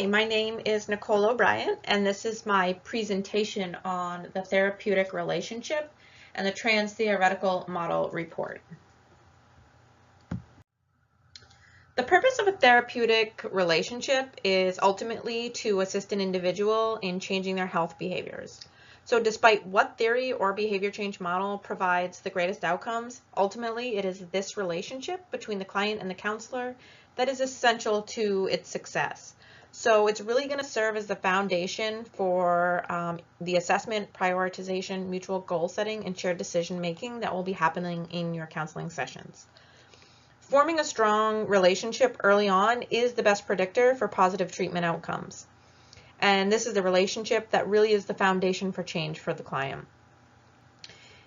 Hi, my name is Nicole O'Brien, and this is my presentation on the therapeutic relationship and the trans-theoretical model report. The purpose of a therapeutic relationship is ultimately to assist an individual in changing their health behaviors. So despite what theory or behavior change model provides the greatest outcomes, ultimately it is this relationship between the client and the counselor that is essential to its success. So it's really going to serve as the foundation for the assessment, prioritization, mutual goal setting, and shared decision making that will be happening in your counseling sessions. Forming a strong relationship early on is the best predictor for positive treatment outcomes. And this is the relationship that really is the foundation for change for the client.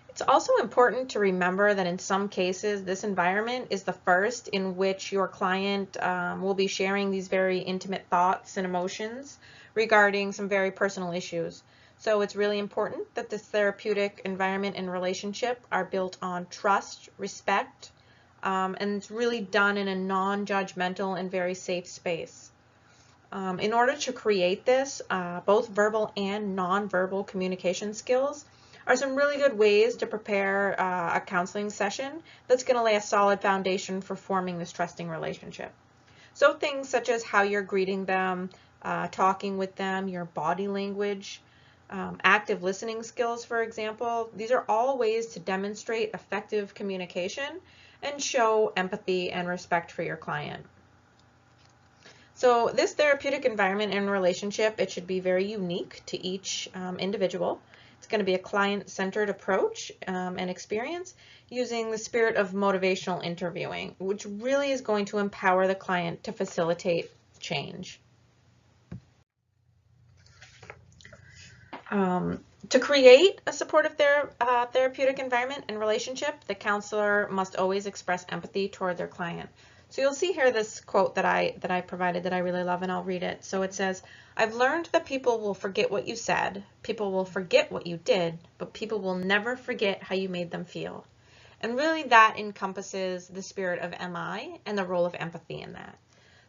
It's also important to remember that in some cases, this environment is the first in which your client will be sharing these very intimate thoughts and emotions regarding some very personal issues. So it's really important that this therapeutic environment and relationship are built on trust, respect, and it's really done in a non-judgmental and very safe space. In order to create this, both verbal and non-verbal communication skills are some really good ways to prepare a counseling session that's going to lay a solid foundation for forming this trusting relationship. So things such as how you're greeting them, talking with them, your body language, active listening skills, for example, these are all ways to demonstrate effective communication and show empathy and respect for your client. So this therapeutic environment and relationship, it should be very unique to each individual. It's going to be a client-centered approach and experience using the spirit of motivational interviewing, which really is going to empower the client to facilitate change. To create a supportive therapeutic environment and relationship, the counselor must always express empathy toward their client. So you'll see here this quote that I provided that I really love, and I'll read it. So it says, "I've learned that people will forget what you said, people will forget what you did, but people will never forget how you made them feel." And really that encompasses the spirit of MI and the role of empathy in that.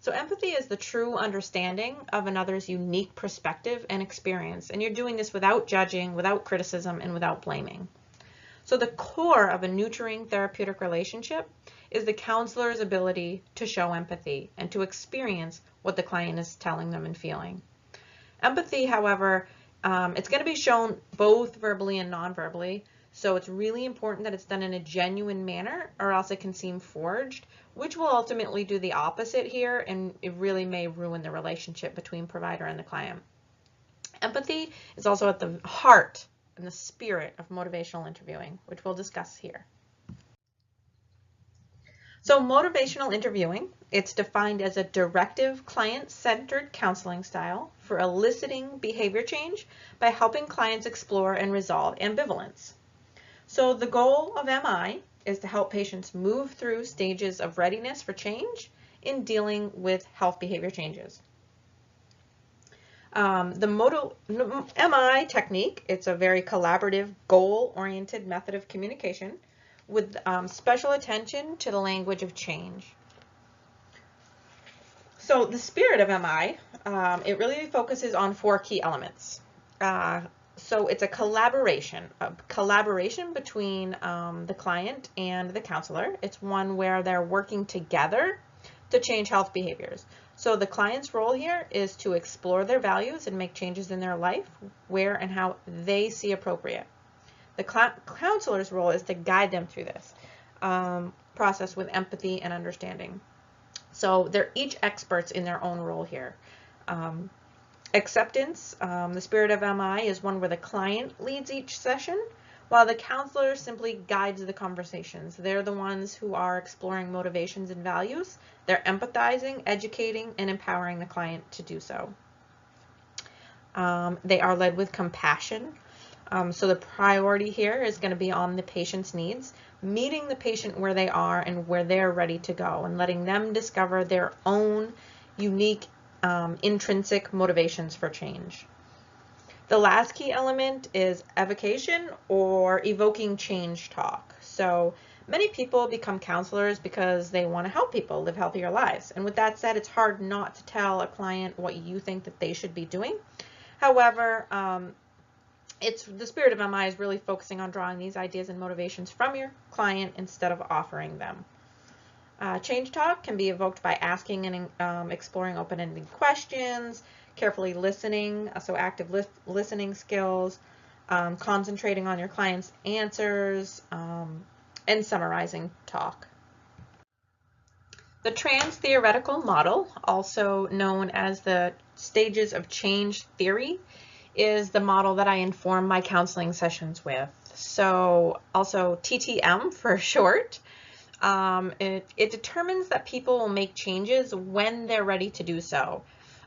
So empathy is the true understanding of another's unique perspective and experience, and you're doing this without judging, without criticism, and without blaming. So the core of a nurturing therapeutic relationship is the counselor's ability to show empathy and to experience what the client is telling them and feeling. Empathy, however, it's going to be shown both verbally and non-verbally. So it's really important that it's done in a genuine manner, or else it can seem forged, which will ultimately do the opposite here, and it really may ruin the relationship between provider and the client. Empathy is also at the heart and the spirit of motivational interviewing, which we'll discuss here. So motivational interviewing, it's defined as a directive, client-centered counseling style for eliciting behavior change by helping clients explore and resolve ambivalence. So the goal of MI is to help patients move through stages of readiness for change in dealing with health behavior changes. The MI technique, it's a very collaborative, goal-oriented method of communication with special attention to the language of change. So the spirit of MI, it really focuses on 4 key elements. So it's a collaboration between the client and the counselor. It's one where they're working together to change health behaviors. So the client's role here is to explore their values and make changes in their life where and how they see appropriate. The counselor's role is to guide them through this process with empathy and understanding. So they're each experts in their own role here. Acceptance, the spirit of MI, is one where the client leads each session, while the counselor simply guides the conversations. They're the ones who are exploring motivations and values. They're empathizing, educating, and empowering the client to do so. They are led with compassion. So the priority here is going to be on the patient's needs, meeting the patient where they are and where they're ready to go, and letting them discover their own unique intrinsic motivations for change. The last key element is evocation, or evoking change talk. So Many people become counselors because they want to help people live healthier lives. And with that said, it's hard not to tell a client what you think that they should be doing. However, it's the spirit of MI is really focusing on drawing these ideas and motivations from your client instead of offering them. Change talk can be evoked by asking and exploring open-ended questions, carefully listening, so active listening skills, concentrating on your client's answers, and summarizing talk. The trans-theoretical model, also known as the stages of change theory, is the model that I inform my counseling sessions with. So also TTM for short. It determines that people will make changes when they're ready to do so.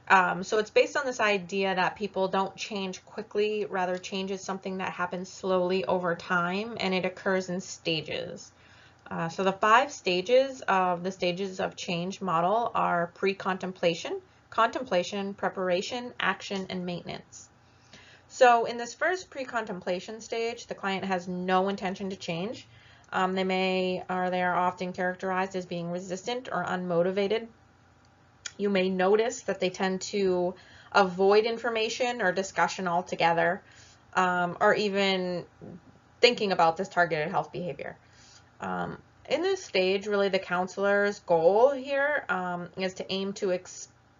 So it's based on this idea that people don't change quickly, rather change is something that happens slowly over time, and it occurs in stages. So the 5 stages of the stages of change model are pre-contemplation, contemplation, preparation, action, and maintenance. So in this first pre-contemplation stage, the client has no intention to change. They are often characterized as being resistant or unmotivated. You may notice that they tend to avoid information or discussion altogether, or even thinking about this targeted health behavior. In this stage, really the counselor's goal here is to aim to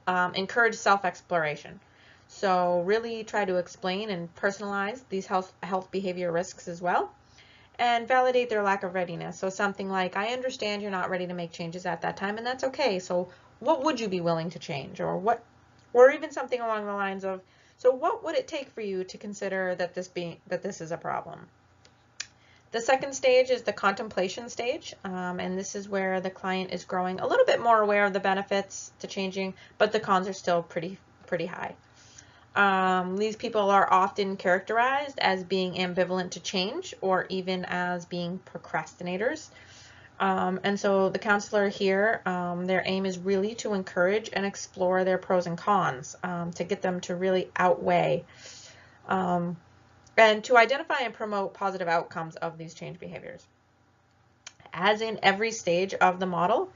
encourage self-exploration. So really try to explain and personalize these health behavior risks as well, and validate their lack of readiness. So something like, I understand you're not ready to make changes at that time, and that's okay. So what would you be willing to change? Or even something along the lines of, so what would it take for you to consider that this is a problem? The second stage is the contemplation stage, and this is where the client is growing a little bit more aware of the benefits to changing, but the cons are still pretty high. These people are often characterized as being ambivalent to change, or even as being procrastinators. And so the counselor here, their aim is really to encourage and explore their pros and cons, to get them to really outweigh, and to identify and promote positive outcomes of these change behaviors. As in every stage of the model,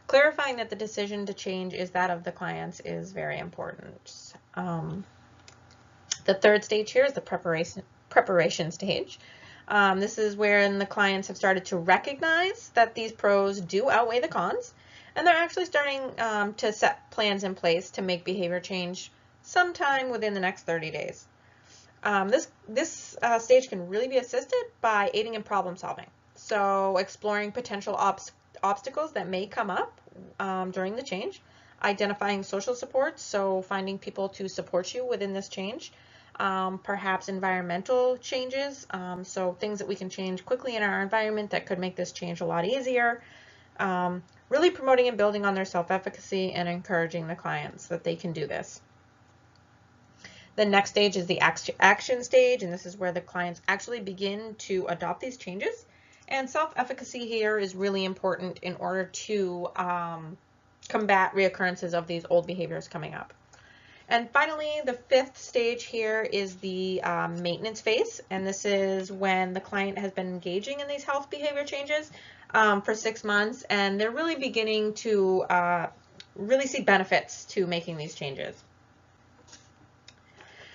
clarifying that the decision to change is that of the clients is very important. The third stage here is the preparation stage. This is where the clients have started to recognize that these pros do outweigh the cons, and they're actually starting to set plans in place to make behavior change sometime within the next 30 days. This stage can really be assisted by aiding in problem solving. So exploring potential obstacles that may come up during the change, identifying social supports, so finding people to support you within this change, perhaps environmental changes, so things that we can change quickly in our environment that could make this change a lot easier, really promoting and building on their self-efficacy and encouraging the clients that they can do this. The next stage is the action stage, and this is where the clients actually begin to adopt these changes. And self-efficacy here is really important in order to combat reoccurrences of these old behaviors coming up. And finally, the 5th stage here is the maintenance phase, and this is when the client has been engaging in these health behavior changes for 6 months, and they're really beginning to really see benefits to making these changes.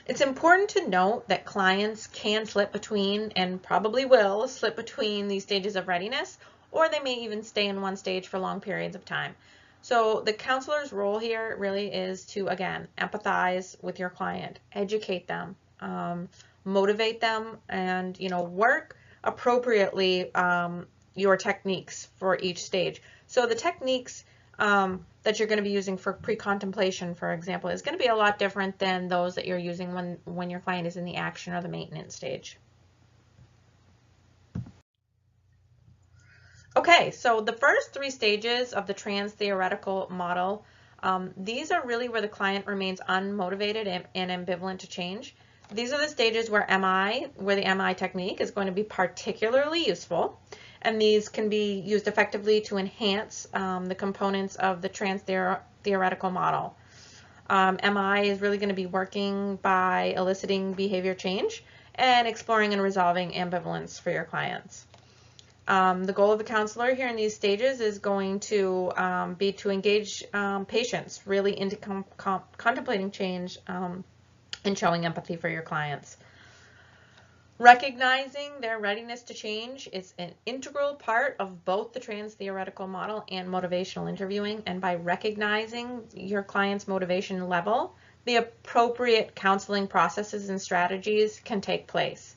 It's important to note that clients can slip between, and probably will slip between, these stages of readiness, or they may even stay in one stage for long periods of time. So the counselor's role here really is to, again, empathize with your client, educate them, motivate them, and work appropriately your techniques for each stage. So the techniques that you're going to be using for pre-contemplation, for example, is going to be a lot different than those that you're using when your client is in the action or the maintenance stage. Okay, so the first 3 stages of the trans-theoretical model, these are really where the client remains unmotivated and ambivalent to change. These are the stages where the MI technique is going to be particularly useful, and these can be used effectively to enhance the components of the trans-theoretical model. MI is really going to be working by eliciting behavior change and exploring and resolving ambivalence for your clients. The goal of the counselor here in these stages is going to be to engage patients really into contemplating change and showing empathy for your clients. Recognizing their readiness to change is an integral part of both the trans-theoretical model and motivational interviewing, and by recognizing your client's motivation level, the appropriate counseling processes and strategies can take place.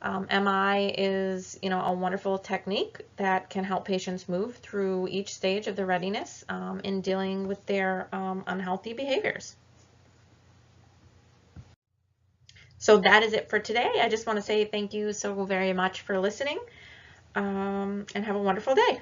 MI is, a wonderful technique that can help patients move through each stage of their readiness in dealing with their unhealthy behaviors. So that is it for today. I just want to say thank you so very much for listening, and have a wonderful day.